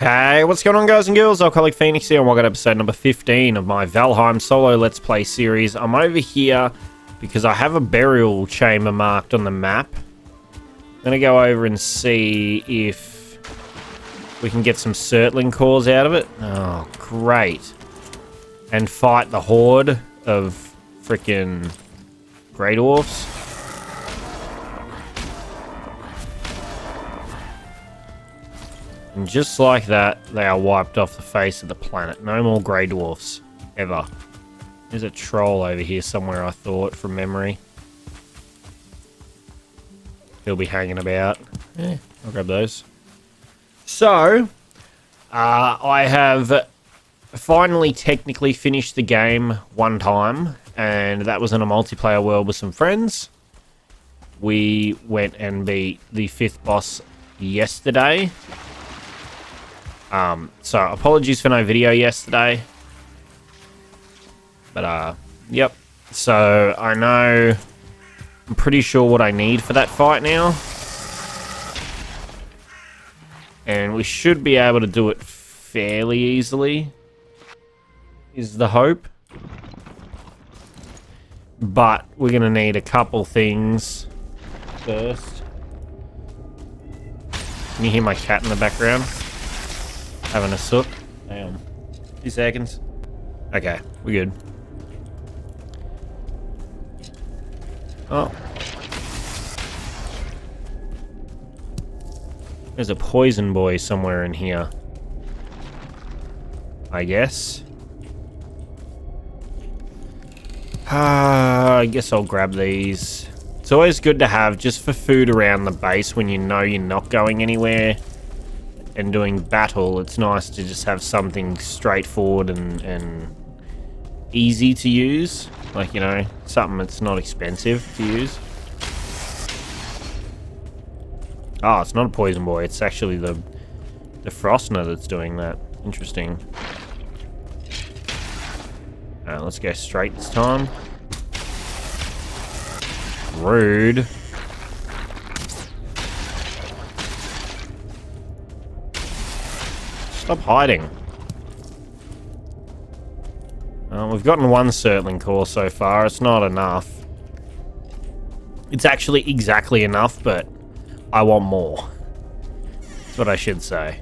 Hey, what's going on, guys and girls? Alcoholic Phoenix here, and welcome to episode number 15 of my Valheim Solo Let's Play series. I'm over here because I have a burial chamber marked on the map. I'm going to go over and see if we can get some Surtling cores out of it. Oh, great. And fight the horde of freaking Grey Dwarfs. And just like that, they are wiped off the face of the planet. No more Grey Dwarfs. Ever. There's a troll over here somewhere, I thought, from memory. He'll be hanging about. Yeah, I'll grab those. So, I have finally technically finished the game one time. And that was in a multiplayer world with some friends. We went and beat the 5th boss yesterday. So apologies for no video yesterday. But, yep. So, I know... I'm pretty sure what I need for that fight now. And we should be able to do it fairly easily. Is the hope. But, we're going to need a couple things first. Can you hear my cat in the background? Having a sook. Hang on. 2 seconds. Okay, we're good. Oh. There's a poison boy somewhere in here. I guess. I guess I'll grab these. It's always good to have just for food around the base when you know you're not going anywhere. And doing battle, it's nice to just have something straightforward and easy to use. Like, you know, something that's not expensive to use. Oh, it's not a poison boy. It's actually the Frostner that's doing that. Interesting. Alright, let's go straight this time. Rude. Stop hiding. We've gotten one Surtling core so far. It's not enough. It's actually exactly enough, but I want more. That's what I should say.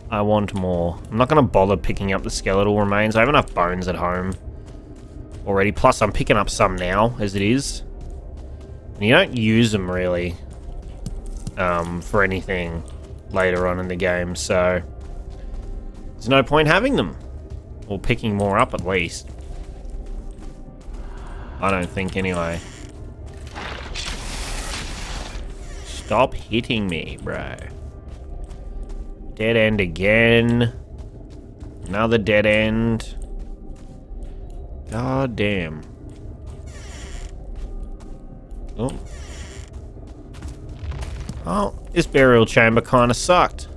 I want more. I'm not going to bother picking up the skeletal remains. I have enough bones at home already. Plus, I'm picking up some now, as it is. And you don't use them, really, for anything later on in the game, so... There's no point having them. Or picking more up, at least. I don't think, anyway. Stop hitting me, bro. Dead end again. Another dead end. God damn. Oh. Oh, this burial chamber kind of sucked.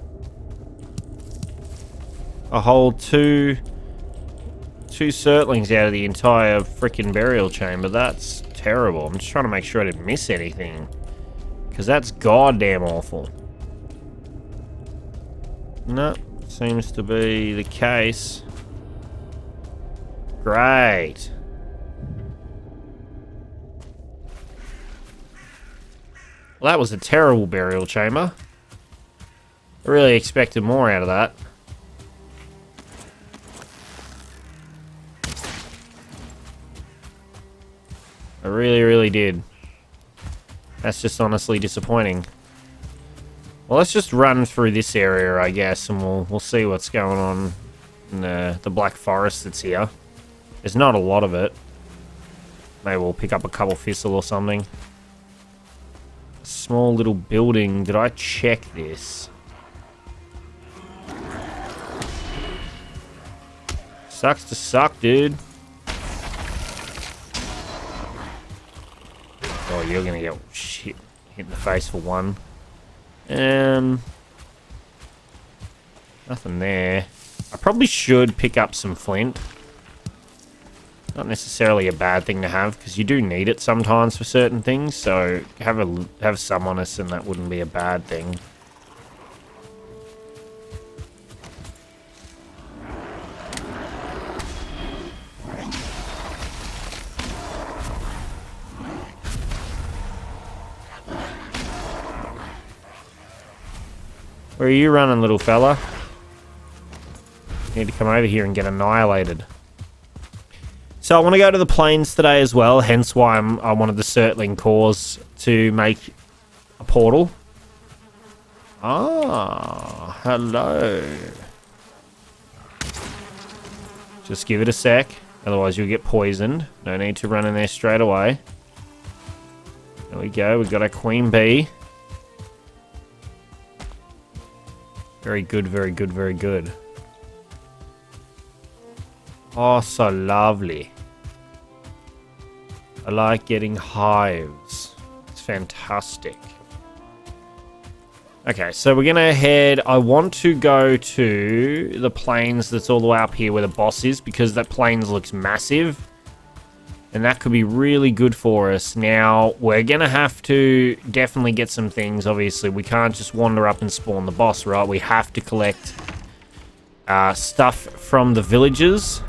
A whole two Surtlings out of the entire freaking burial chamber. That's terrible. I'm just trying to make sure I didn't miss anything. Because that's goddamn awful. No, seems to be the case. Great. Well, that was a terrible burial chamber. I really expected more out of that. I really, really did. That's just honestly disappointing. Well, let's just run through this area, I guess, and we'll see what's going on in the Black Forest that's here. There's not a lot of it. Maybe we'll pick up a couple thistle or something. Small little building. Did I check this? Sucks to suck, dude. Oh, you're gonna get shit hit in the face for one. Nothing there. I probably should pick up some flint. Not necessarily a bad thing to have, because you do need it sometimes for certain things, so have some on us and that wouldn't be a bad thing. Where are you running, little fella? You need to come over here and get annihilated. So I want to go to the plains today as well, hence why I wanted the Surtling cores to make a portal. Ah, hello. Just give it a sec, otherwise you'll get poisoned. No need to run in there straight away. There we go, we've got our queen bee. Very good, very good, very good. Oh, so lovely. I like getting hives. It's fantastic. Okay, so we're gonna head... I want to go to the plains that's all the way up here where the boss is, because that plains looks massive. And that could be really good for us. Now, we're gonna have to definitely get some things, obviously. We can't just wander up and spawn the boss, right? We have to collect stuff from the villages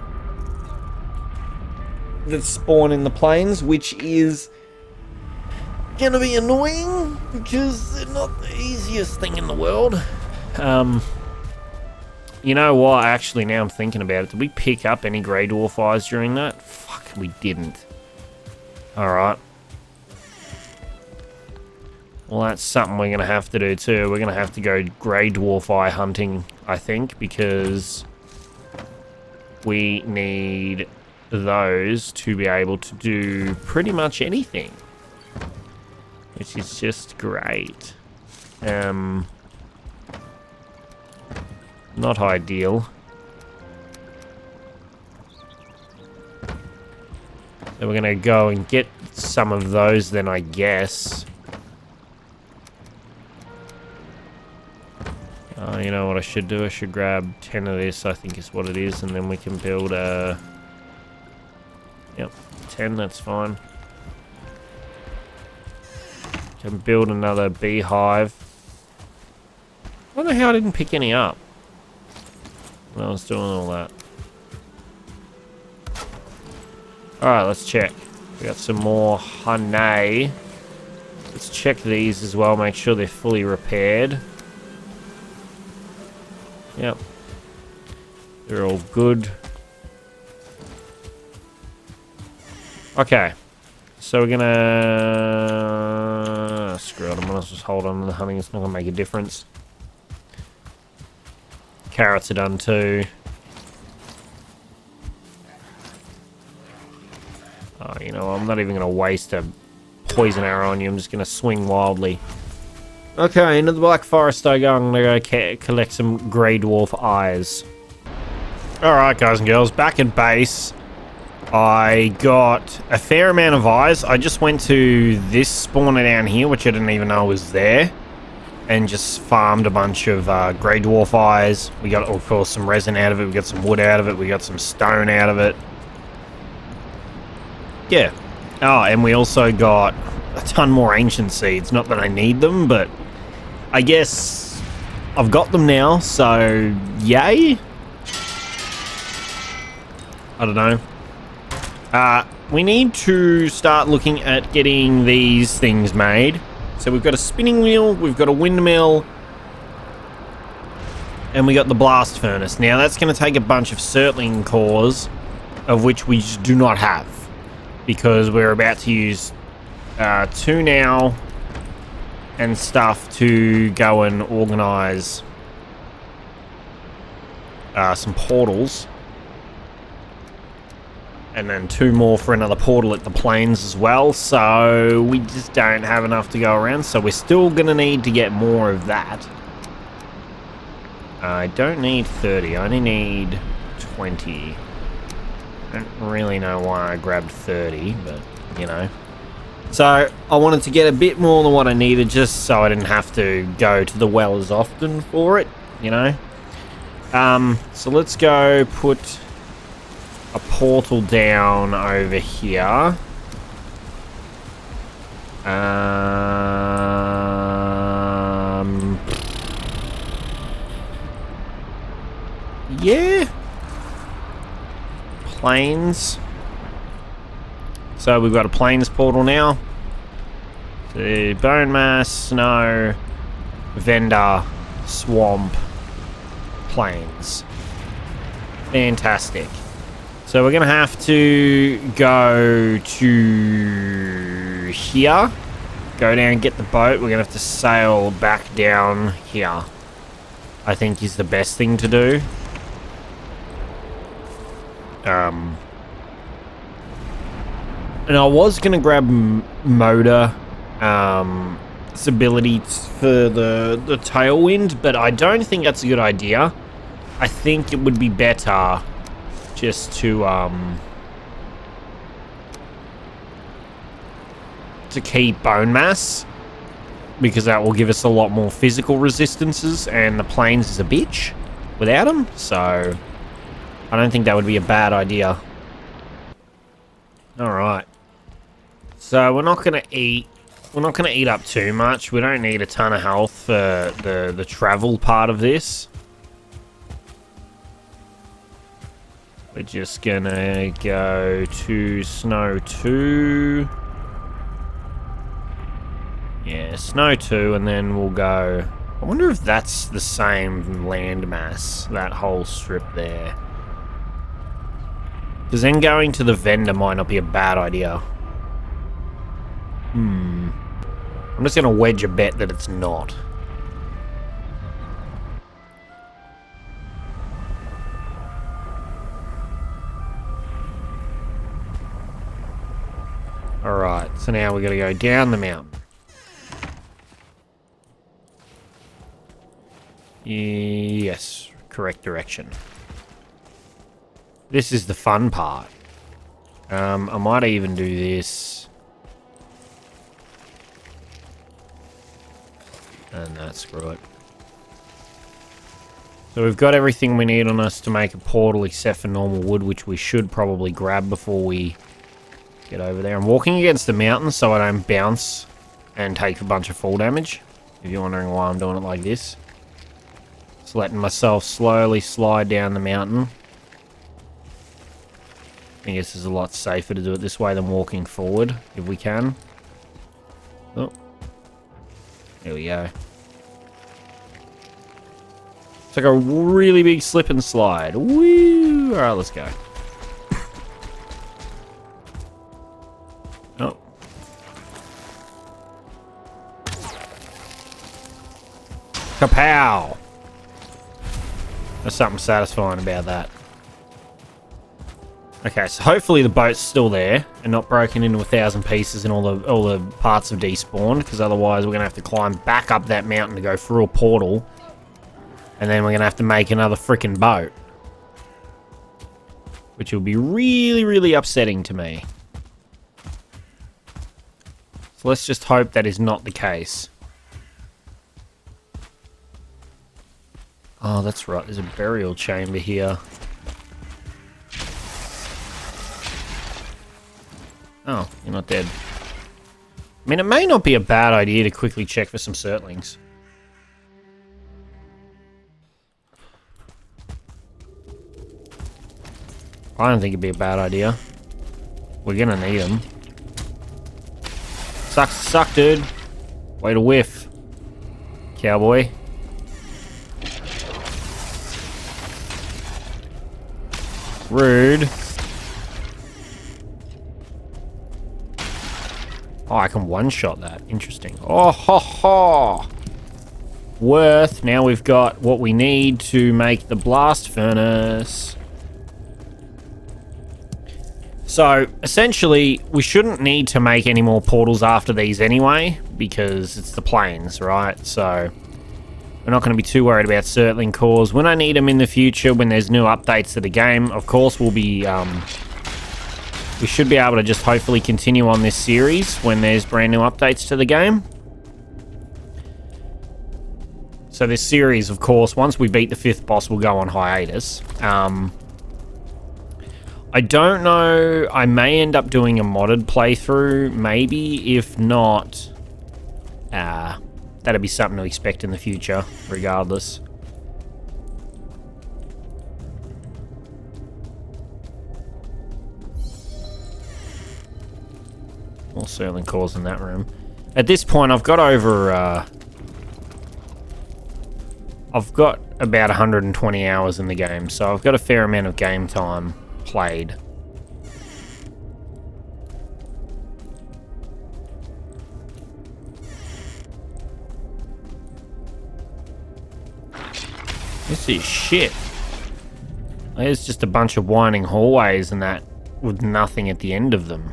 that spawn in the plains, which is gonna be annoying because they're not the easiest thing in the world. You know what? Actually, now I'm thinking about it. Did we pick up any Grey Dwarf eyes during that? Fuck, we didn't. Alright. Well, that's something we're gonna have to do too. We're gonna have to go Grey Dwarf eye hunting, I think, because we need those to be able to do pretty much anything, which is just great. Not ideal. So we're gonna go and get some of those then, I guess. You know what I should do? I should grab 10 of this, I think is what it is, and then we can build a... Yep, 10, that's fine. Can build another beehive. I don't know how I didn't pick any up when I was doing all that. Alright, let's check. We got some more honey. Let's check these as well, make sure they're fully repaired. Yep. They're all good. Okay. So we're gonna... Screw it, I might as well just hold on to the honey, it's not gonna make a difference. Carrots are done too. Oh, you know, I'm not even gonna waste a poison arrow on you, I'm just gonna swing wildly. Okay, into the Black Forest I go. I'm gonna go collect some Grey Dwarf eyes. Alright, guys and girls, back at base. I got a fair amount of eyes. I just went to this spawner down here, which I didn't even know was there, and just farmed a bunch of Grey Dwarf eyes. We got, of course, some resin out of it. We got some wood out of it. We got some stone out of it. Yeah. Oh, and we also got a ton more ancient seeds. Not that I need them, but I guess I've got them now, so yay? I don't know. We need to start looking at getting these things made. So we've got a spinning wheel, we've got a windmill, and we got the blast furnace. Now that's going to take a bunch of Surtling cores, of which we just do not have, because we're about to use 2 now and stuff to go and organize some portals. And then 2 more for another portal at the plains as well. So we just don't have enough to go around. So we're still going to need to get more of that. I don't need 30. I only need 20. I don't really know why I grabbed 30, but, you know. So I wanted to get a bit more than what I needed, just so I didn't have to go to the well as often for it, you know. So let's go put a portal down over here. Yeah. Plains. So we've got a plains portal now. The bone mass, snow, vendor, swamp, plains. Fantastic. So we're going to have to go to here. Go down and get the boat. We're going to have to sail back down here. I think is the best thing to do. And I was going to grab Moda, its ability for the tailwind, but I don't think that's a good idea. I think it would be better just to keep bone mass, because that will give us a lot more physical resistances, and the plains is a bitch without them, so I don't think that would be a bad idea. Alright. So we're not gonna eat up too much. We don't need a ton of health for the travel part of this. We're just gonna go to Snow 2. Yeah, Snow 2, and then we'll go... I wonder if that's the same landmass, that whole strip there. Because then going to the vendor might not be a bad idea. I'm just going to wedge a bet that it's not. Alright, so now we're going to go down the mountain. Yes, correct direction. This is the fun part. I might even do this. And screw it. So we've got everything we need on us to make a portal except for normal wood, which we should probably grab before we get over there. I'm walking against the mountain so I don't bounce and take a bunch of fall damage. If you're wondering why I'm doing it like this. Just letting myself slowly slide down the mountain. I guess it's a lot safer to do it this way than walking forward, if we can. Oh. There we go. It's like a really big slip and slide. Woo! Alright, let's go. Oh. Kapow! There's something satisfying about that. Okay, so hopefully the boat's still there and not broken into 1,000 pieces and all the parts have despawned, because otherwise we're gonna have to climb back up that mountain to go through a portal, and then we're gonna have to make another freaking boat, which will be really, really upsetting to me. So let's just hope that is not the case. Oh, that's right. There's a burial chamber here. Oh, you're not dead. I mean, it may not be a bad idea to quickly check for some surtlings. I don't think it'd be a bad idea. We're gonna need them. Sucks to suck, dude. Way to whiff, cowboy. Rude. Oh, I can one-shot that. Interesting. Oh, ho, ho. Worth. Now we've got what we need to make the blast furnace. So, essentially, we shouldn't need to make any more portals after these anyway, because it's the plains, right? So, we're not going to be too worried about Surtling cores. When I need them in the future, when there's new updates to the game, of course, we'll be... we should be able to just hopefully continue on this series when there's brand new updates to the game. So this series, of course, once we beat the 5th boss, will go on hiatus. I don't know. I may end up doing a modded playthrough, maybe. If not, that'd be something to expect in the future, regardless. More Surtling cores in that room. At this point, I've got over I've got about 120 hours in the game, so I've got a fair amount of game time played. This is shit. There's just a bunch of winding hallways and that with nothing at the end of them.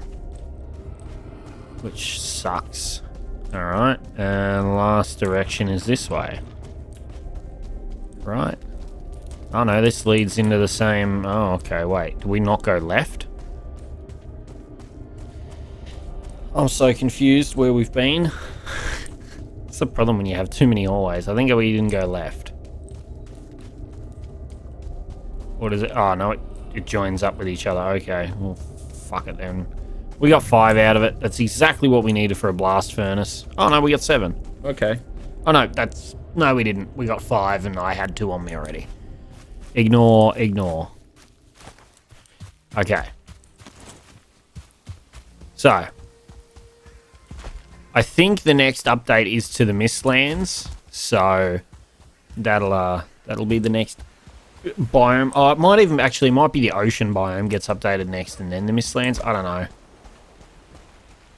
Which sucks. Alright, and last direction is this way. Right. Oh no, this leads into the same... Oh, okay, wait. Do we not go left? I'm so confused where we've been. It's the problem when you have too many hallways. I think we didn't go left. What is it? Oh, no, it joins up with each other. Okay, well, fuck it then. We got 5 out of it. That's exactly what we needed for a blast furnace. Oh, no, we got 7. Okay. Oh, no, that's... No, we didn't. We got 5, and I had 2 on me already. Ignore. Okay. So. I think the next update is to the Mistlands. So, that'll be the next... biome. Oh, it might even actually might be the ocean biome gets updated next, and then the Mistlands. I don't know.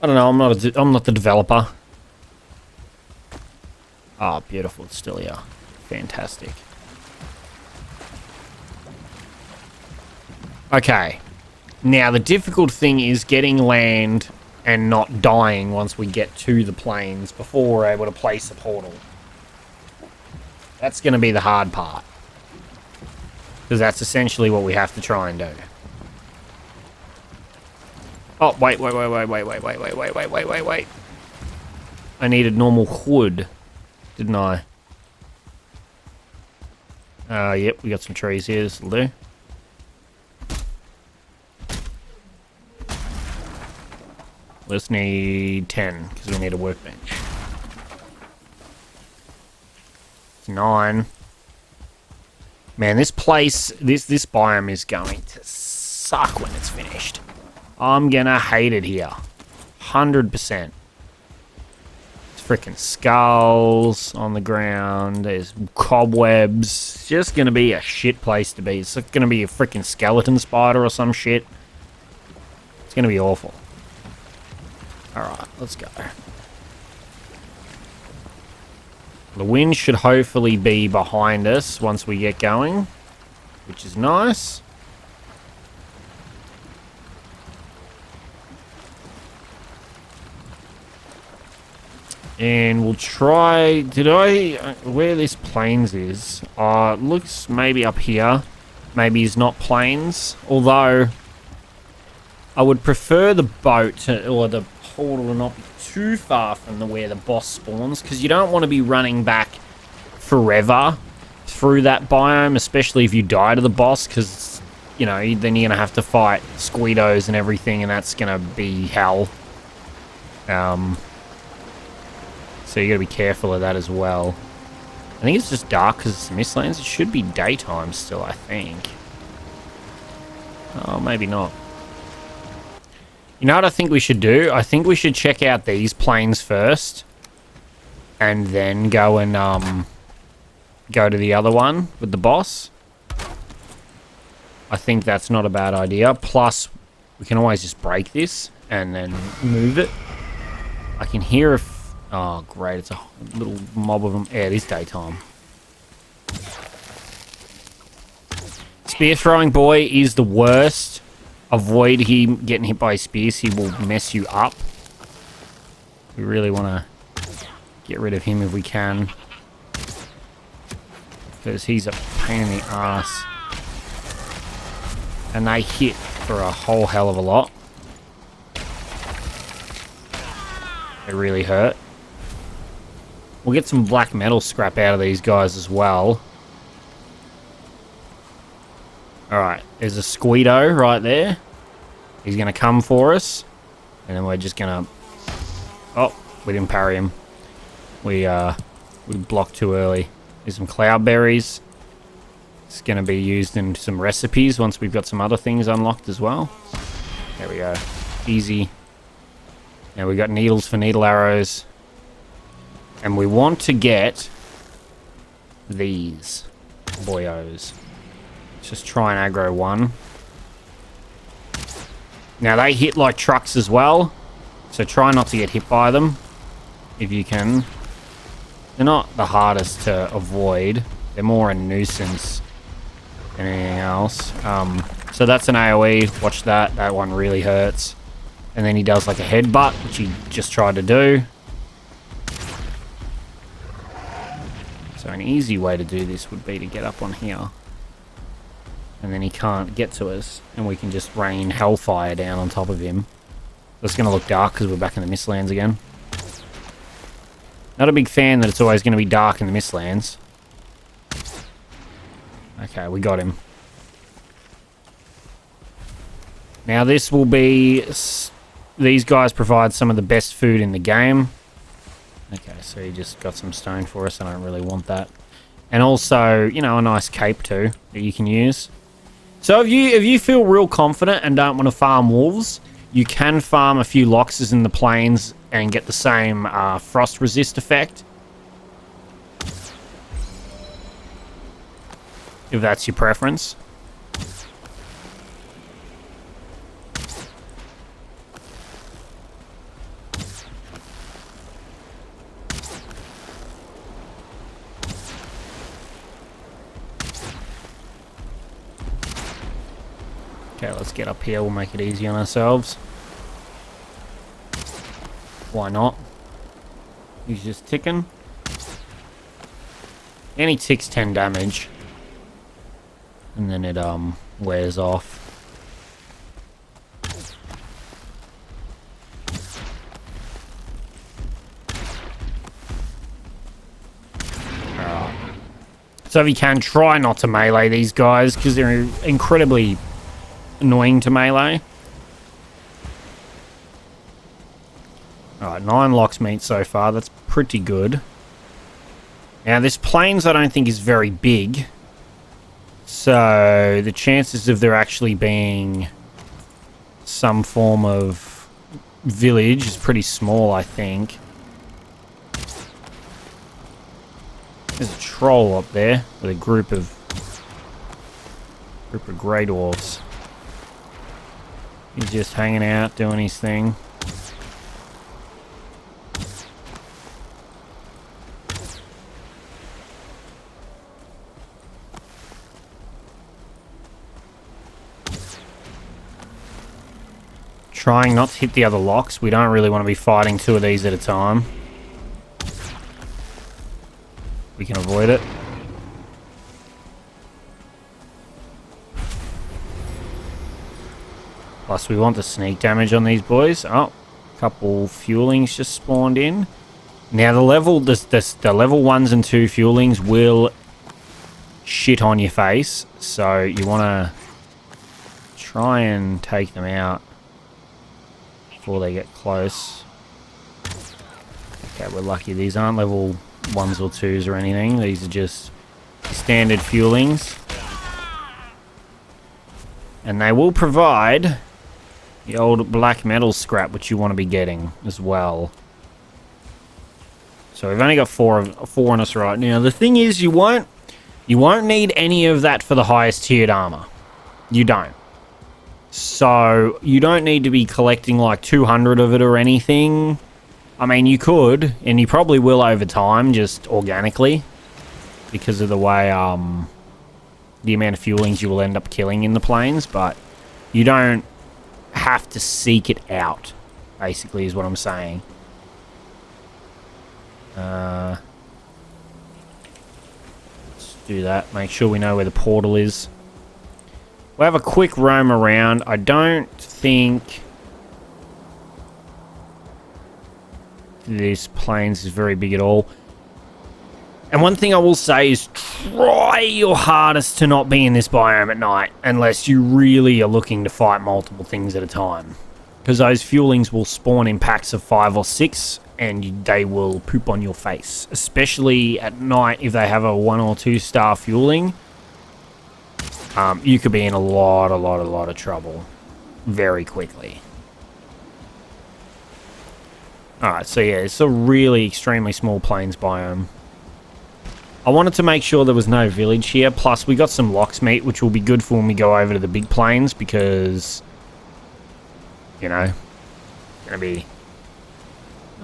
I'm not the developer. Oh, beautiful! It's still here. Fantastic. Okay. Now the difficult thing is getting land and not dying once we get to the plains before we're able to place a portal. That's going to be the hard part. Because that's essentially what we have to try and do. Oh, wait. I needed normal wood, didn't I? Yep, we got some trees here. This'll do. Let's need 10, because we need a workbench. It's 9. Man, this place, this biome is going to suck when it's finished. I'm gonna hate it here. 100%. It's freaking skulls on the ground. There's cobwebs. It's just gonna be a shit place to be. It's gonna be a freaking skeleton spider or some shit. It's gonna be awful. Alright, let's go. The wind should hopefully be behind us once we get going, which is nice. And we'll try... where this plains is? It looks maybe up here. Maybe it's not plains. Although, I would prefer the boat or the portal to not be too far from where the boss spawns, because you don't want to be running back forever through that biome, especially if you die to the boss, because, you know, then you're going to have to fight squeedos and everything, and that's going to be hell. So you got to be careful of that as well. I think it's just dark because it's Mistlands. It should be daytime still, I think. Oh, maybe not. You know what I think we should do? I think we should check out these plains first. And then go and go to the other one with the boss. I think that's not a bad idea. Plus, we can always just break this and then move it. I can hear if... Oh, great. It's a little mob of them. Yeah, it is daytime. Spear throwing boy is the worst. Avoid him getting hit by spears. He will mess you up. We really want to get rid of him if we can. Because he's a pain in the ass. And they hit for a whole hell of a lot. They really hurt. We'll get some black metal scrap out of these guys as well. Alright, there's a squeedo right there. He's going to come for us. And then we're just going to... Oh, we didn't parry him. We blocked too early. There's some cloudberries. It's going to be used in some recipes once we've got some other things unlocked as well. There we go. Easy. Now we got needles for needle arrows. And we want to get these boyos. Let's just try and aggro one. Now they hit like trucks as well, so try not to get hit by them if you can. They're not the hardest to avoid. They're more a nuisance than anything else. So that's an AoE. Watch that. That one really hurts. And then he does like a headbutt, which he just tried to do. So an easy way to do this would be to get up on here. And then he can't get to us. And we can just rain hellfire down on top of him. It's going to look dark because we're back in the Mistlands again. Not a big fan that it's always going to be dark in the Mistlands. Okay, we got him. Now this will be... These guys provide some of the best food in the game. Okay, so he just got some stone for us. I don't really want that. And also, you know, a nice cape too that you can use. So if you feel real confident and don't want to farm wolves, you can farm a few loxes in the plains and get the same frost resist effect. If that's your preference. Okay, let's get up here. We'll make it easy on ourselves. Why not? He's just ticking. And he ticks 10 damage. And then it wears off. Alright. So if you can, try not to melee these guys, because they're incredibly annoying to melee. Alright, 9 locks meat so far. That's pretty good. Now, this plains I don't think is very big. So, the chances of there actually being some form of village is pretty small, I think. There's a troll up there with a group of grey dwarves. He's just hanging out, doing his thing. Trying not to hit the other locks. We don't really want to be fighting 2 of these at a time. We can avoid it. Plus we want the sneak damage on these boys. Oh, a couple fuelings just spawned in. Now the level 1s and 2 fuelings will shit on your face. So you want to try and take them out before they get close. Okay, we're lucky. These aren't level 1s or 2s or anything. These are just standard fuelings. And they will provide the old black metal scrap, which you want to be getting as well. So we've only got four on us right now. The thing is, you won't need any of that for the highest tiered armor. You don't. So you don't need to be collecting like 200 of it or anything. I mean, you could, and you probably will over time, just organically, because of the way the amount of fuelings you will end up killing in the plains. But you don't have to seek it out, basically, is what I'm saying. Let's do that. Make sure we know where the portal is. We'll have a quick roam around. I don't think this plains is very big at all. And one thing I will say is try your hardest to not be in this biome at night unless you really are looking to fight multiple things at a time. Because those fuelings will spawn in packs of 5 or 6 and they will poop on your face. Especially at night if they have a 1 or 2 star fueling. You could be in a lot of trouble very quickly. Alright, so yeah, it's a really extremely small plains biome. I wanted to make sure there was no village here. Plus, we got some lox meat, which will be good for when we go over to the big plains because, you know, gonna be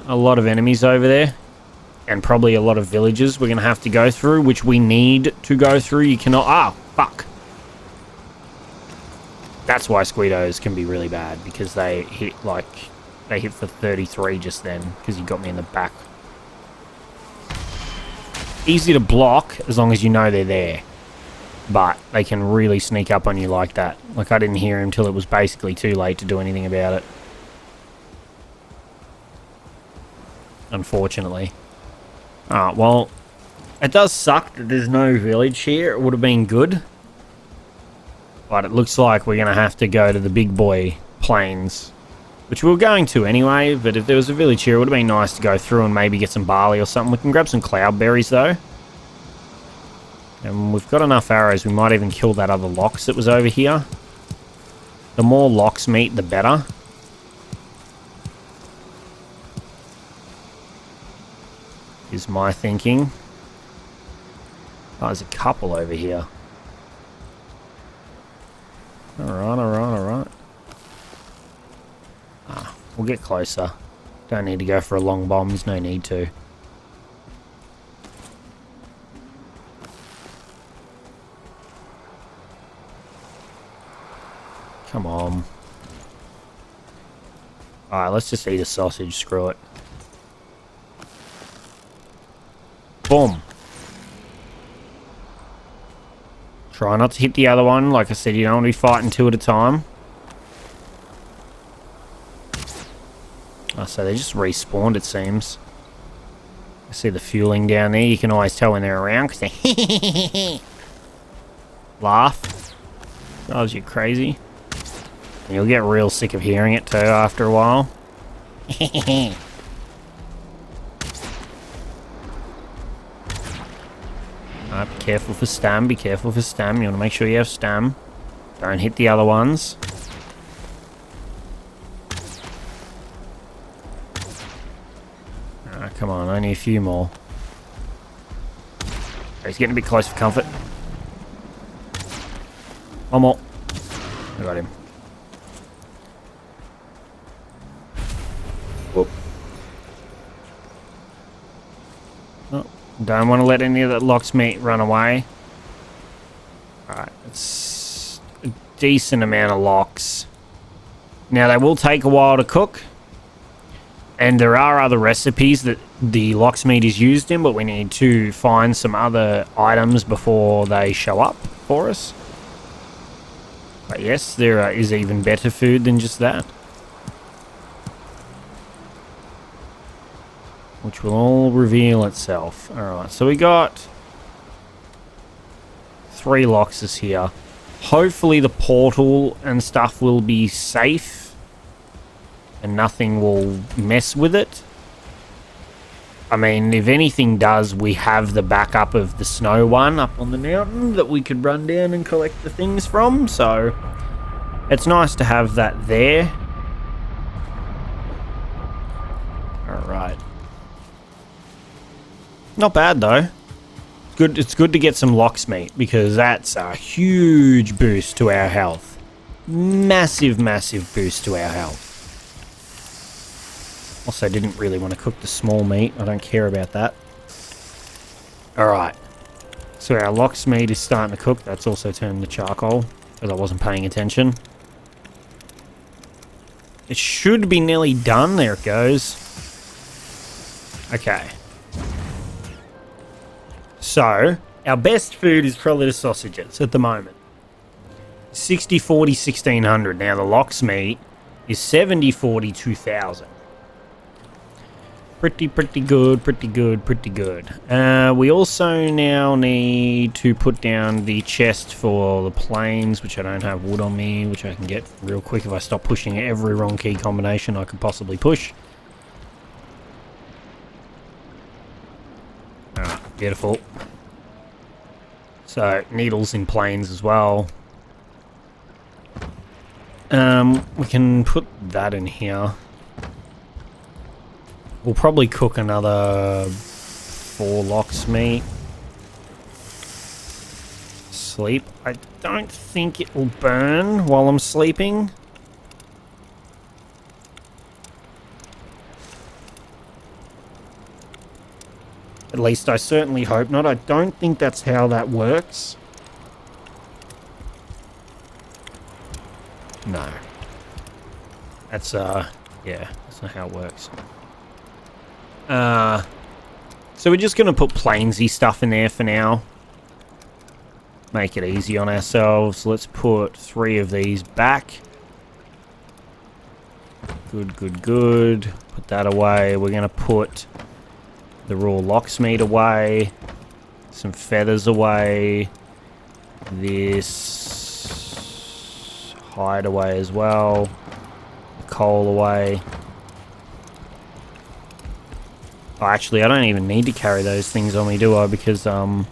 a lot of enemies over there and probably a lot of villages we're gonna have to go through, which we need to go through. You cannot... Ah, fuck. That's why Squeedos can be really bad, because they hit, like... They hit for 33 just then, because you got me in the back. Easy to block, as long as you know they're there. But they can really sneak up on you like that. Like, I didn't hear him till it was basically too late to do anything about it. Unfortunately. Well, it does suck that there's no village here. It would have been good. But it looks like we're going to have to go to the big boy plains. Which we were going to anyway, but if there was a village here, it would have been nice to go through and maybe get some barley or something. We can grab some cloudberries, though. And we've got enough arrows, we might even kill that other lox that was over here. The more lox meat, the better. Is my thinking. Oh, there's a couple over here. Alright, alright, alright. We'll get closer. Don't need to go for a long bomb, there's no need to. Come on. Alright, let's just eat a sausage, screw it. Boom. Try not to hit the other one. Like I said, you don't want to be fighting two at a time. Oh, so they just respawned, it seems. I see the fueling down there. You can always tell when they're around because they laugh. Drives you crazy. And you'll get real sick of hearing it too after a while. Alright, be careful for stam, be careful for stam. You want to make sure you have stam. Don't hit the other ones. Come on, only a few more. He's getting a bit close for comfort. One more. I got him. Whoop. Oh, don't want to let any of that lox meat run away. Alright, it's a decent amount of lox. Now, they will take a while to cook. And there are other recipes that the lox meat is used in, but we need to find some other items before they show up for us. But yes, there is even better food than just that. Which will all reveal itself. Alright, so we got 3 loxes here. Hopefully the portal and stuff will be safe. And nothing will mess with it. I mean, if anything does, we have the backup of the snow one up on the mountain that we could run down and collect the things from. So, it's nice to have that there. Alright. Not bad, though. It's good to get some lox meat, because that's a huge boost to our health. Massive, massive boost to our health. Also, didn't really want to cook the small meat. I don't care about that. Alright. So our lox meat is starting to cook. That's also turned to charcoal, because I wasn't paying attention. It should be nearly done. There it goes. Okay. So, our best food is probably the sausages at the moment. 60, 40, 1600. Now, the lox meat is 70, 40, 2000. Pretty good, pretty good, pretty good. We also now need to put down the chest for the plains, which I don't have wood on me, which I can get real quick if I stop pushing every wrong key combination I could possibly push. Alright, beautiful. So, needles in plains as well. We can put that in here. We'll probably cook another 4 lox meat. sleep. I don't think it will burn while I'm sleeping. At least I certainly hope not. I don't think that's how that works. No. That's, yeah, that's not how it works. So we're just going to put plainsy stuff in there for now. Make it easy on ourselves. Let's put 3 of these back. Good, good, good. Put that away. We're going to put the raw locksmeat away. Some feathers away. This hide away as well. Coal away. Oh, actually, I don't even need to carry those things on me, do I? Because, I'll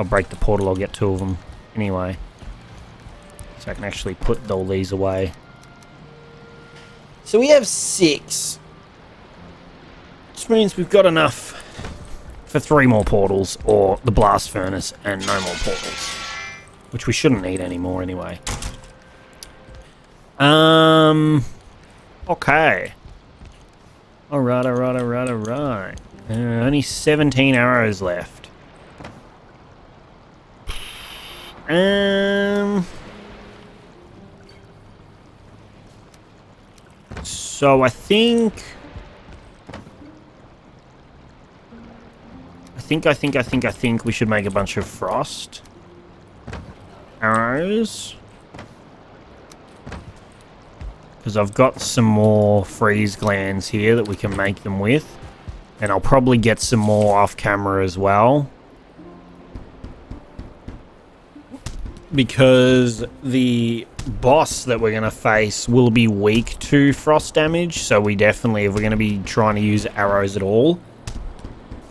break the portal, I'll get 2 of them anyway. So I can actually put all these away. So we have 6. Which means we've got enough for 3 more portals, or the blast furnace, and no more portals. Which we shouldn't need anymore anyway. Okay. Alright. Only 17 arrows left. So I think we should make a bunch of frost arrows. Because I've got some more freeze glands here that we can make them with. And I'll probably get some more off camera as well. Because the boss that we're going to face will be weak to frost damage. So we definitely, if we're going to be trying to use arrows at all,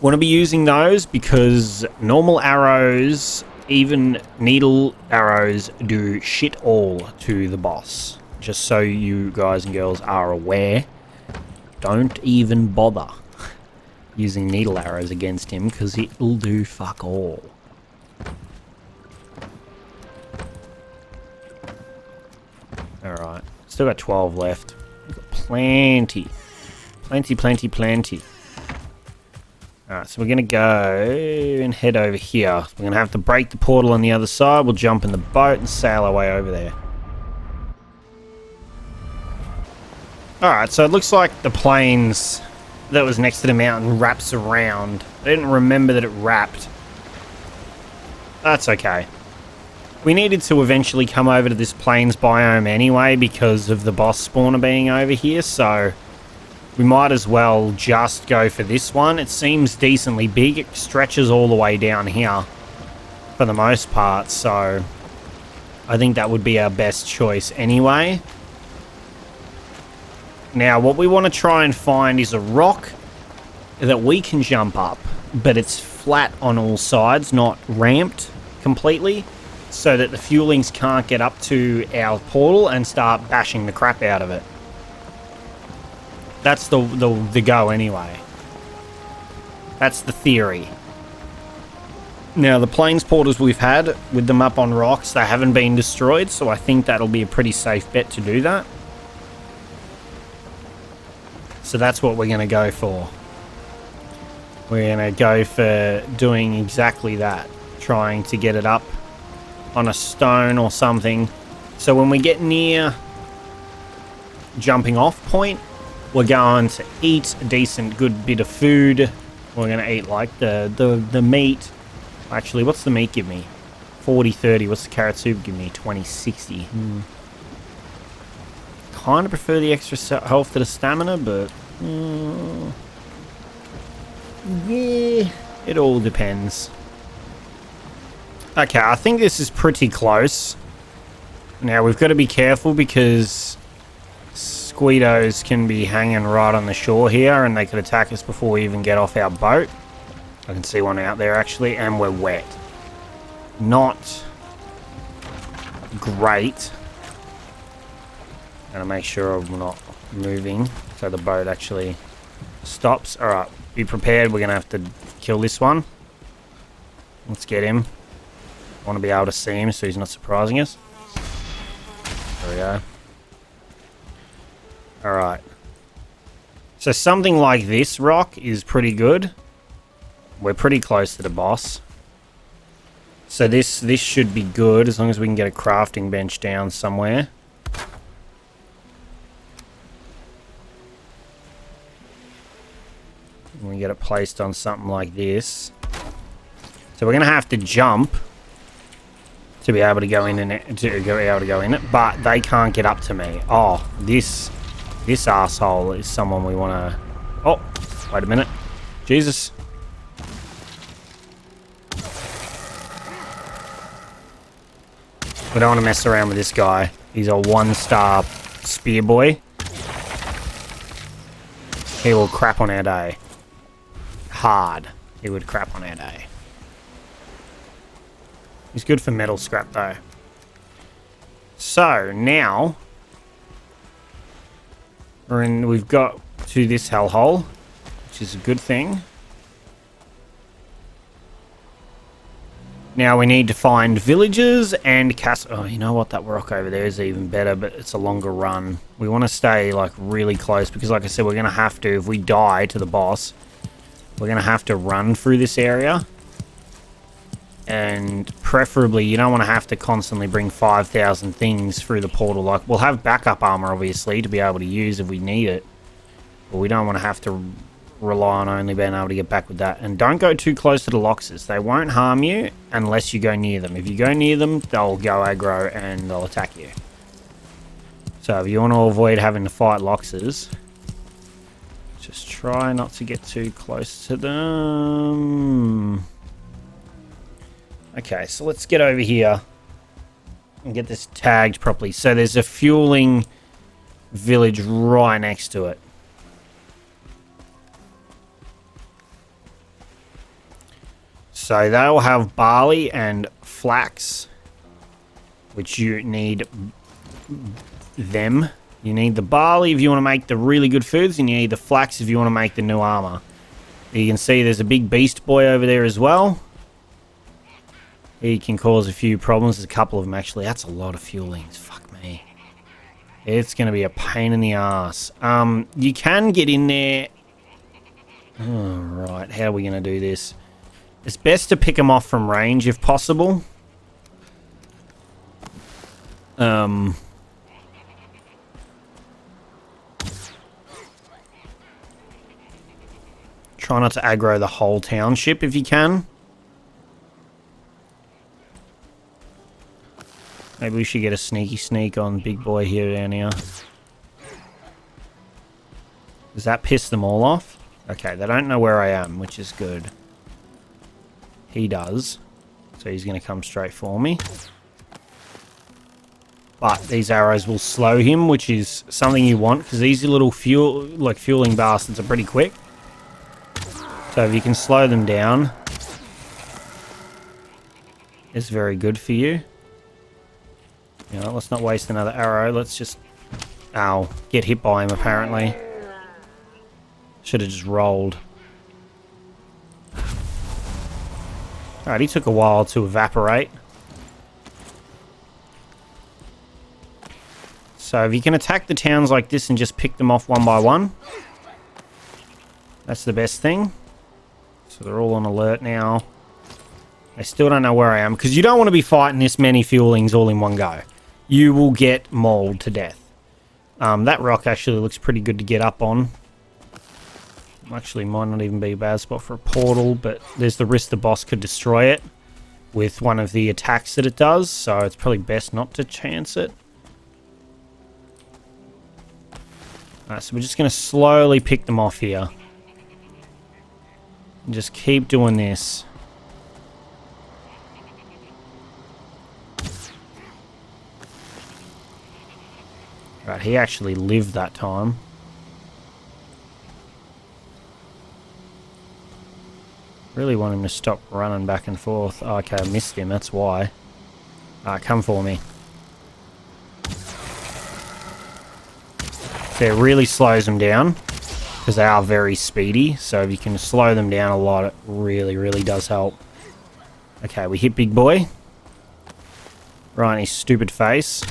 want to be using those, because normal arrows, even needle arrows, do shit all to the boss. Just so you guys and girls are aware, don't even bother using needle arrows against him, because it'll do fuck all. Alright, still got 12 left. We've got plenty. Plenty. Alright, so we're going to go and head over here. We're going to have to break the portal on the other side. We'll jump in the boat and sail our way over there. Alright, so it looks like the plains that was next to the mountain wraps around. I didn't remember that it wrapped. That's okay. We needed to eventually come over to this plains biome anyway because of the boss spawner being over here, so we might as well just go for this one. It seems decently big. It stretches all the way down here for the most part, so I think that would be our best choice anyway. Now, what we want to try and find is a rock that we can jump up, but it's flat on all sides, not ramped completely, so that the fuelings can't get up to our portal and start bashing the crap out of it. That's the go anyway. That's the theory. Now, the plains portals we've had, with them up on rocks, they haven't been destroyed, so I think that'll be a pretty safe bet to do that. So that's what we're going to go for. We're going to go for doing exactly that. Trying to get it up on a stone or something. So when we get near jumping off point, we're going to eat a decent good bit of food. We're going to eat like the meat. Actually, what's the meat give me? 40-30. What's the carrot soup give me? 20-60. Kind of prefer the extra health to the stamina, but yeah, it all depends. Okay, I think this is pretty close. Now we've got to be careful because squiddos can be hanging right on the shore here and they could attack us before we even get off our boat. I can see one out there actually, and we're wet. Not great. Gotta make sure I'm not moving so the boat actually stops. Alright, be prepared. We're gonna have to kill this one. Let's get him. I want to be able to see him so he's not surprising us. There we go. Alright. So something like this rock is pretty good. We're pretty close to the boss. So this should be good as long as we can get a crafting bench down somewhere. And we get it placed on something like this. So we're going to have to jump to be able to go in it, but they can't get up to me. Oh, this asshole is someone we want to... Oh, wait a minute. Jesus. We don't want to mess around with this guy. He's a 1-star spear boy. He will crap on our day. Hard. He would crap on our day. He's good for metal scrap though. So now we've got to this hellhole, which is a good thing. Now we need to find villages and oh, you know what? That rock over there is even better, but it's a longer run. We want to stay like really close because, like I said, we're going to have to, if we die to the boss, we're going to have to run through this area. And preferably, you don't want to have to constantly bring 5,000 things through the portal. Like, we'll have backup armor, obviously, to be able to use if we need it. But we don't want to have to rely on only being able to get back with that. And don't go too close to the loxes. They won't harm you unless you go near them. If you go near them, they'll go aggro and they'll attack you. So if you want to avoid having to fight loxes, just try not to get too close to them. Okay, so let's get over here and get this tagged properly. So there's a fueling village right next to it. So they'll have barley and flax, which you need them. You need the barley if you want to make the really good foods, and you need the flax if you want to make the new armor. You can see there's a big beast boy over there as well. He can cause a few problems. There's a couple of them, actually. That's a lot of fuelings. Fuck me. It's going to be a pain in the ass. You can get in there. Alright, how are we going to do this? It's best to pick them off from range if possible. Try not to aggro the whole township if you can. Maybe we should get a sneaky sneak on big boy here down here. Does that piss them all off? Okay, they don't know where I am, which is good. He does. So he's going to come straight for me. But these arrows will slow him, which is something you want, because these little fueling bastards are pretty quick. So if you can slow them down, it's very good for you. You know, let's not waste another arrow. Let's just... Ow. Get hit by him, apparently. Should have just rolled. Alright, he took a while to evaporate. So if you can attack the towns like this and just pick them off one by one, that's the best thing. So they're all on alert now. They still don't know where I am, because you don't want to be fighting this many fuelings all in one go. You will get mauled to death. That rock actually looks pretty good to get up on. Actually, might not even be a bad spot for a portal, but there's the risk the boss could destroy it with one of the attacks that it does, so it's probably best not to chance it. Alright, so we're just going to slowly pick them off here. And just keep doing this. Right, he actually lived that time. Really want him to stop running back and forth. Oh, okay, I missed him, that's why. Alright, come for me. So it really slows them down, because they are very speedy, so if you can slow them down a lot, it really, really does help. Okay, we hit big boy. Right in his stupid face.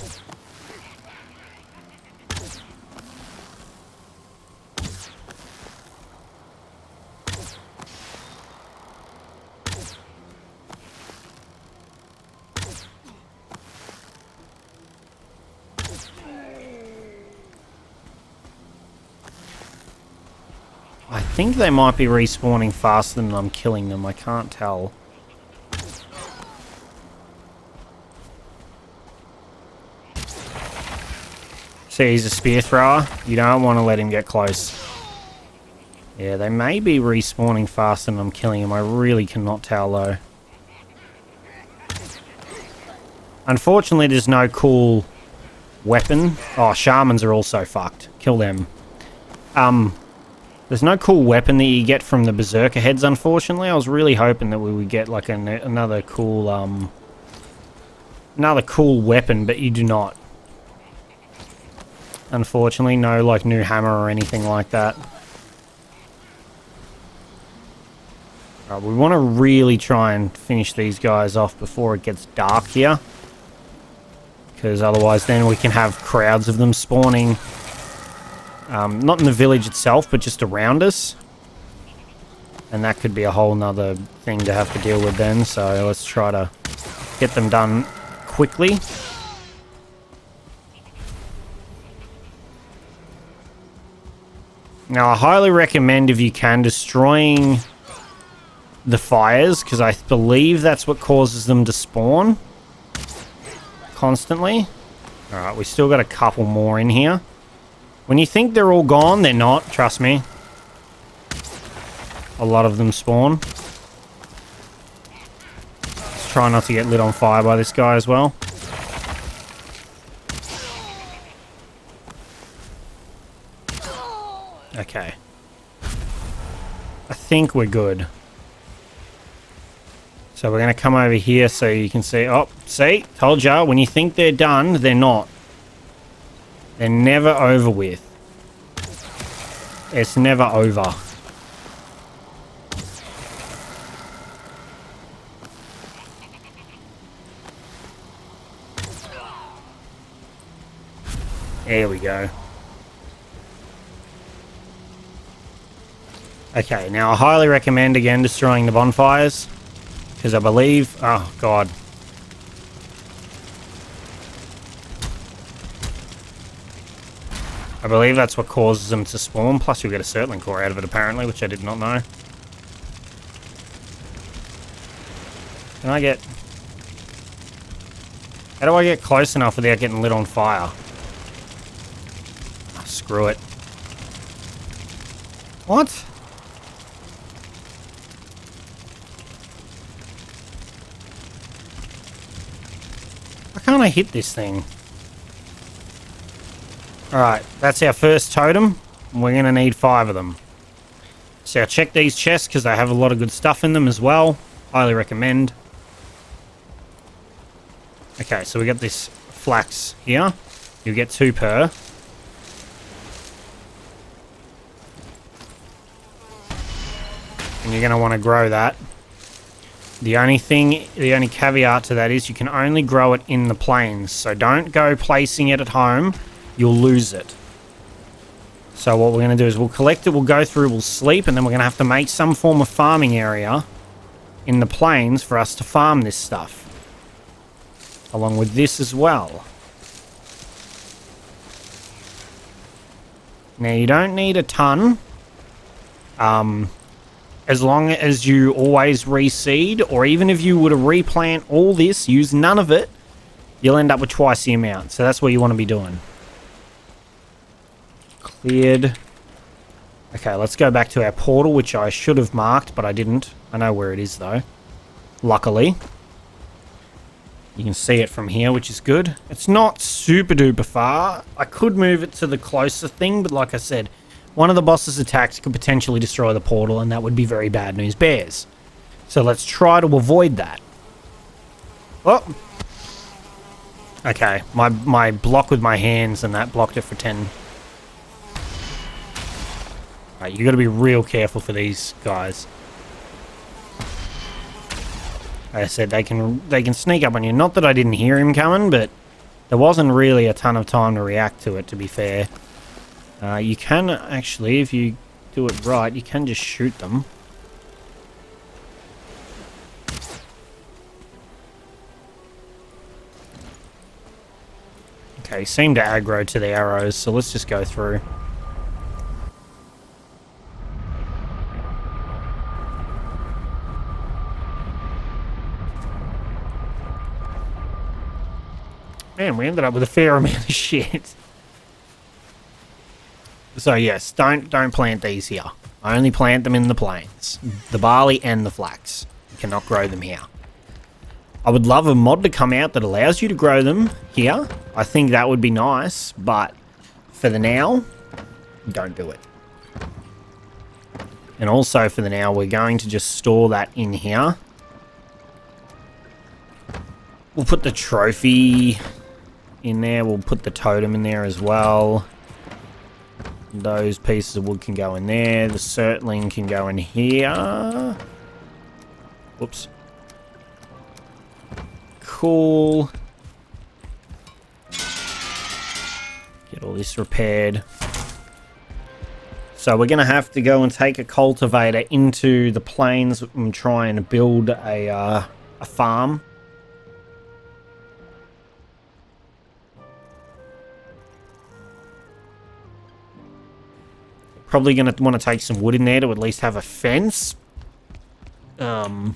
I think they might be respawning faster than I'm killing them. I can't tell. See, he's a spear thrower. You don't want to let him get close. Yeah, they may be respawning faster than I'm killing him. I really cannot tell, though. Unfortunately, there's no cool weapon. Oh, shamans are also fucked. Kill them. There's no cool weapon that you get from the berserker heads, unfortunately. I was really hoping that we would get like another cool weapon, but you do not. Unfortunately, no like new hammer or anything like that. Alright, we want to really try and finish these guys off before it gets dark here. Because otherwise then we can have crowds of them spawning. Not in the village itself, but just around us. And that could be a whole nother thing to have to deal with then. So let's try to get them done quickly. Now, I highly recommend, if you can, destroying the fires, because I believe that's what causes them to spawn constantly. Alright, we still got a couple more in here. When you think they're all gone, they're not, trust me. A lot of them spawn. Let's try not to get lit on fire by this guy as well. Okay. I think we're good. So we're going to come over here so you can see. Oh, see? Told ya, when you think they're done, they're not. They're never over with. It's never over. There we go. Okay, now I highly recommend again destroying the bonfires. Because I believe... Oh, God. I believe that's what causes them to spawn. Plus you'll get a Surtling core out of it apparently, which I did not know. Can I get... How do I get close enough without getting lit on fire? Oh, screw it. What? Why can't I hit this thing? Alright, that's our first totem. We're going to need 5 of them. So check these chests because they have a lot of good stuff in them as well. Highly recommend. Okay, so we got this flax here. You get 2 per. And you're going to want to grow that. The only caveat to that is you can only grow it in the plains. So don't go placing it at home. You'll lose it. So what we're going to do is we'll collect it, we'll go through, we'll sleep, and then we're going to have to make some form of farming area in the plains for us to farm this stuff. Along with this as well. Now you don't need a ton. As long as you always reseed, or even if you were to replant all this, use none of it, you'll end up with twice the amount. So that's what you want to be doing. Cleared. Okay, let's go back to our portal, which I should have marked, but I didn't. I know where it is, though. Luckily. You can see it from here, which is good. It's not super duper far. I could move it to the closer thing, but like I said, one of the boss's attacks could potentially destroy the portal, and that would be very bad news bears. So let's try to avoid that. Oh! Okay, my block with my hands, and that blocked it for 10. Right, you got to be real careful for these guys. Like I said, they can sneak up on you. Not that I didn't hear him coming, but there wasn't really a ton of time to react to it, to be fair. You can actually, if you do it right, you can just shoot them. Okay, seem to aggro to the arrows, so let's just go through. Man, we ended up with a fair amount of shit. So yes, don't plant these here. I only plant them in the plains. The barley and the flax. You cannot grow them here. I would love a mod to come out that allows you to grow them here. I think that would be nice, but for the now, don't do it. And also for the now, we're going to just store that in here. We'll put the trophy in there. We'll put the totem in there as well. Those pieces of wood can go in there. The surtling can go in here. Whoops. Cool. Get all this repaired. So we're going to have to go and take a cultivator into the plains and try and build a farm. Probably going to want to take some wood in there to at least have a fence. Don't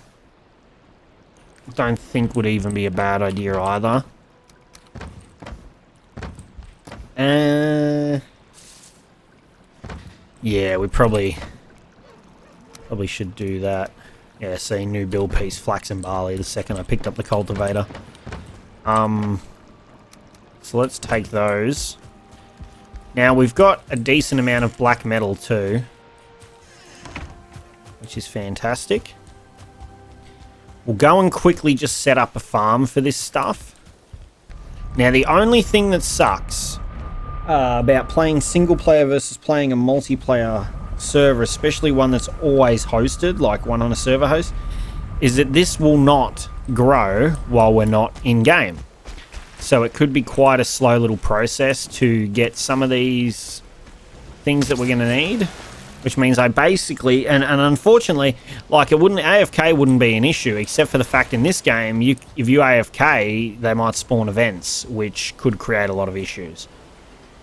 think would even be a bad idea either. Yeah, we probably should do that. Yeah, see, new build piece, flax and barley, the second I picked up the cultivator. So let's take those. Now, we've got a decent amount of black metal too, which is fantastic. We'll go and quickly just set up a farm for this stuff. Now, the only thing that sucks about playing single player versus playing a multiplayer server, especially one that's always hosted, like one on a server host, is that this will not grow while we're not in-game. So it could be quite a slow little process to get some of these things that we're going to need, which means I basically, and unfortunately, like AFK wouldn't be an issue, except for the fact in this game, if you AFK, they might spawn events, which could create a lot of issues.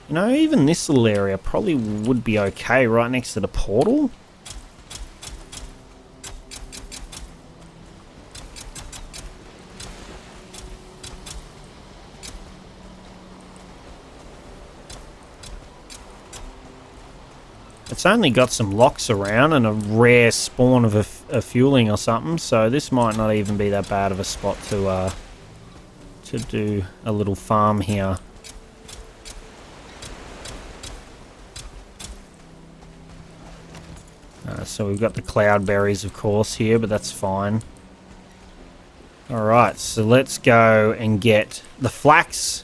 You know, even this little area probably would be okay right next to the portal. It's only got some locks around and a rare spawn of a fueling or something, so this might not even be that bad of a spot to do a little farm here. So we've got the cloudberries, of course, here, but that's fine. Alright, so let's go and get the flax.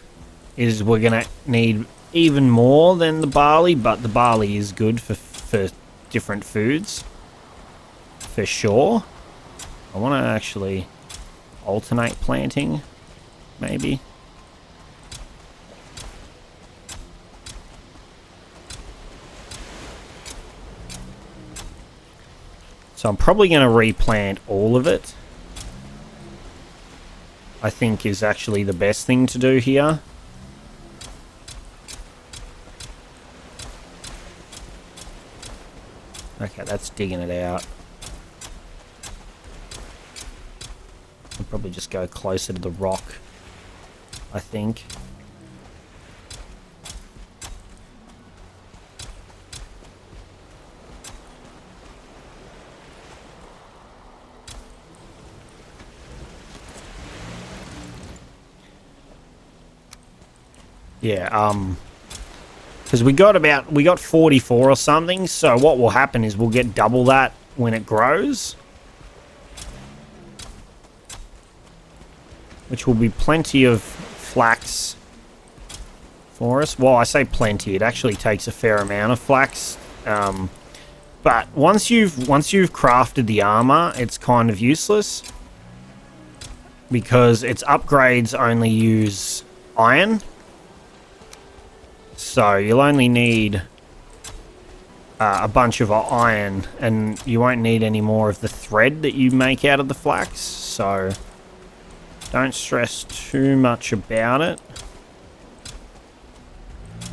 We're going to need even more than the barley, but the barley is good for different foods, for sure. I want to actually alternate planting, maybe. So I'm probably going to replant all of it. I think is actually the best thing to do here. Okay, that's digging it out. I'll probably just go closer to the rock, I think. Yeah, because we got 44 or something, so what will happen is we'll get double that when it grows, which will be plenty of flax for us. Well, I say plenty, it actually takes a fair amount of flax, but once you've crafted the armor, it's kind of useless. because its upgrades only use iron. So you'll only need a bunch of iron, and you won't need any more of the thread that you make out of the flax. So don't stress too much about it.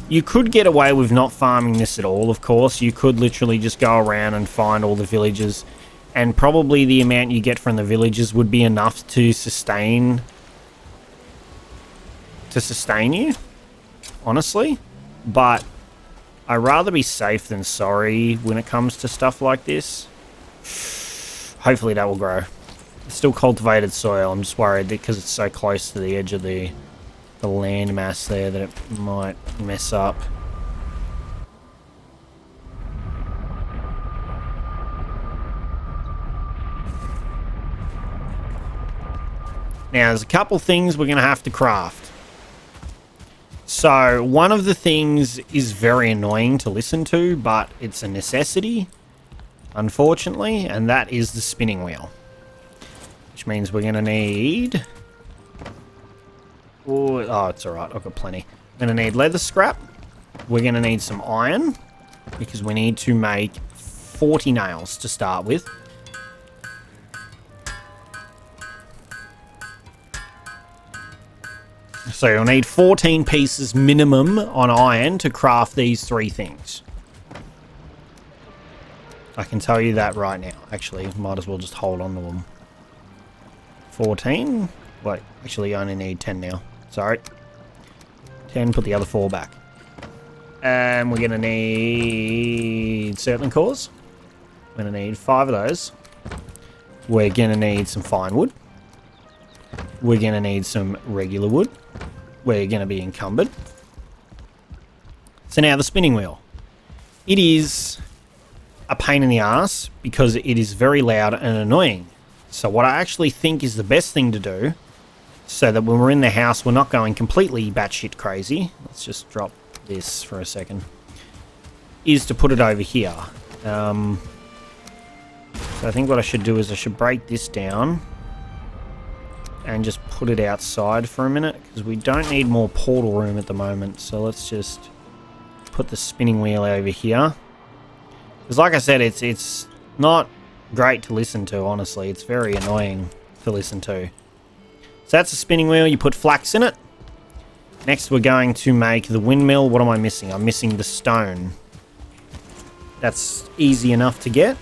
You could get away with not farming this at all, of course. You could literally just go around and find all the villages, and probably the amount you get from the villages would be enough to sustain you, honestly. But I'd rather be safe than sorry when it comes to stuff like this. Hopefully that will grow. It's still cultivated soil. I'm just worried that because it's so close to the edge of the land mass there that it might mess up. Now, there's a couple things we're going to have to craft. So, one of the things is very annoying to listen to, but it's a necessity, unfortunately, and that is the spinning wheel. Which means we're going to need... Oh, it's alright, I've got plenty. We're going to need leather scrap. We're going to need some iron, because we need to make 40 nails to start with. So you'll need 14 pieces minimum on iron to craft these three things. I can tell you that right now. Actually, might as well just hold on to them. 14? Wait, actually you only need 10 now. Sorry. 10, put the other 4 back. And we're going to need circling cores. We're going to need 5 of those. We're going to need some fine wood. We're going to need some regular wood. We're going to be encumbered. So now the spinning wheel. It is a pain in the ass because it is very loud and annoying. So what I actually think is the best thing to do, so that when we're in the house we're not going completely batshit crazy, let's just drop this for a second, is to put it over here. So I think what I should do is I should break this down and just put it outside for a minute, because we don't need more portal room at the moment. So let's just put the spinning wheel over here, because like I said, it's not great to listen to, honestly. It's very annoying to listen to. So that's the spinning wheel. You put flax in it. Next we're going to make the windmill. What am I missing? I'm missing the stone. That's easy enough to get.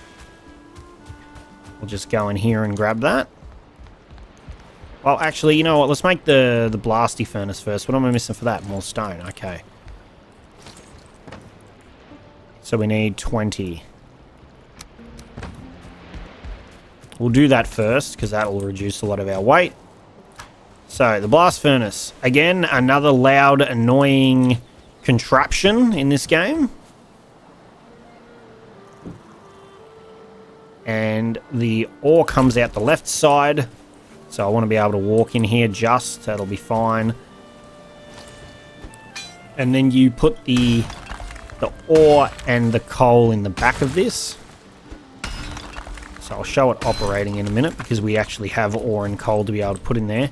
We'll just go in here and grab that. Well, actually, you know what? Let's make the blasty furnace first. What am I missing for that? More stone. Okay. So we need 20. We'll do that first, because that will reduce a lot of our weight. So, the blast furnace. Again, another loud, annoying contraption in this game. And the ore comes out the left side. So I want to be able to walk in here just. That'll be fine. And then you put the ore and the coal in the back of this. So I'll show it operating in a minute, because we actually have ore and coal to be able to put in there.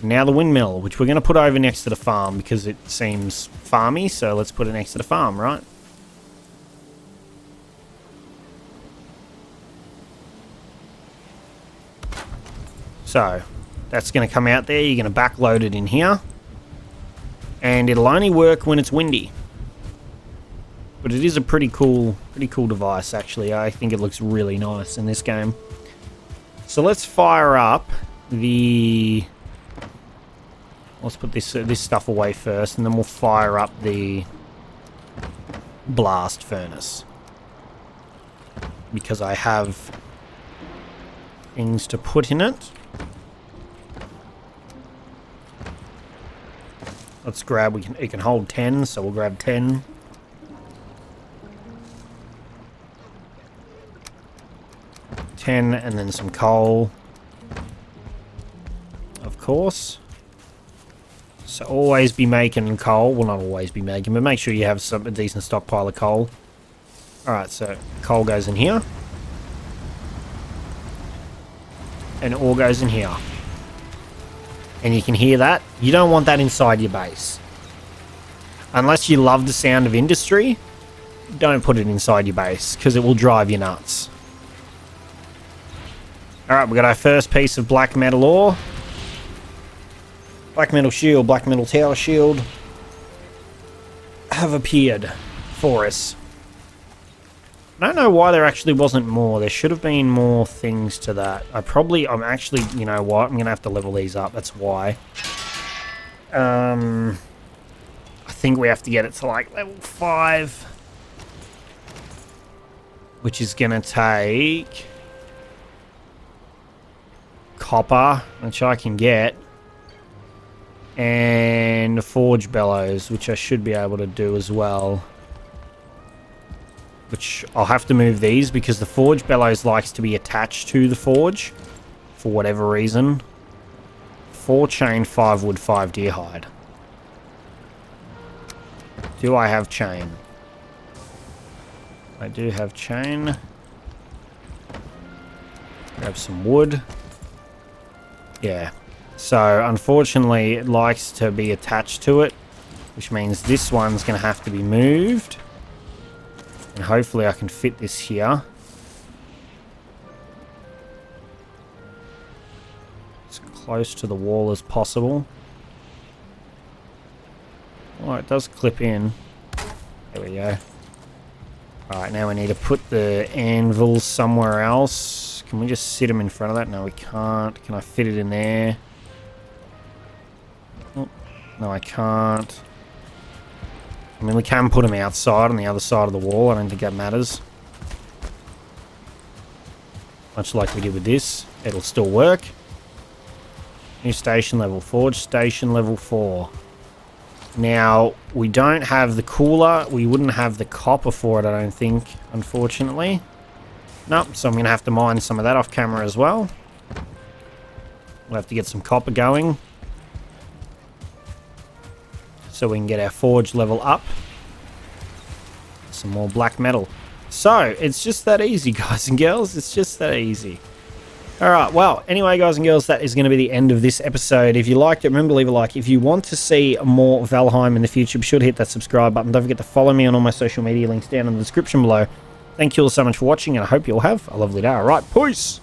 Now the windmill, which we're going to put over next to the farm because it seems farmy. So let's put it next to the farm, right? So, that's going to come out there. You're going to backload it in here. And it'll only work when it's windy. But it is a pretty cool device, actually. I think it looks really nice in this game. So let's fire up the... Let's put this stuff away first, and then we'll fire up the blast furnace. Because I have things to put in it. Let's grab, it can hold 10, so we'll grab 10. And then some coal. Of course. So always be making coal. Well, not always be making, but make sure you have a decent stockpile of coal. Alright, so coal goes in here. And ore goes in here. And you can hear that. You don't want that inside your base. Unless you love the sound of industry, don't put it inside your base, because it will drive you nuts. Alright, we got our first piece of black metal ore. Black metal shield, black metal tower shield have appeared for us. I don't know why there actually wasn't more. There should have been more things to that. I'm actually, you know what? I'm going to have to level these up. That's why. I think we have to get it to like level 5. Which is going to take copper, which I can get. And forge bellows, which I should be able to do as well. Which I'll have to move these because the forge bellows likes to be attached to the forge for whatever reason. 4 chain, 5 wood, 5 deer hide. Do I have chain? I do have chain. Grab some wood. Yeah. So unfortunately it likes to be attached to it, which means this one's going to have to be moved. And hopefully I can fit this here. As close to the wall as possible. Oh, it does clip in. There we go. Alright, now we need to put the anvils somewhere else. Can we just sit them in front of that? No, we can't. Can I fit it in there? Oh, no, I can't. I mean, we can put them outside on the other side of the wall. I don't think that matters. Much like we did with this. It'll still work. New station level. Forge station level 4. Now, we don't have the cooler. We wouldn't have the copper for it, I don't think, unfortunately. Nope, so I'm going to have to mine some of that off camera as well. We'll have to get some copper going. So we can get our forge level up. Some more black metal. So, it's just that easy, guys and girls. It's just that easy. Alright, well, anyway, guys and girls, that is going to be the end of this episode. If you liked it, remember to leave a like. If you want to see more Valheim in the future, be sure to hit that subscribe button. Don't forget to follow me on all my social media links down in the description below. Thank you all so much for watching, and I hope you all have a lovely day. Alright, peace!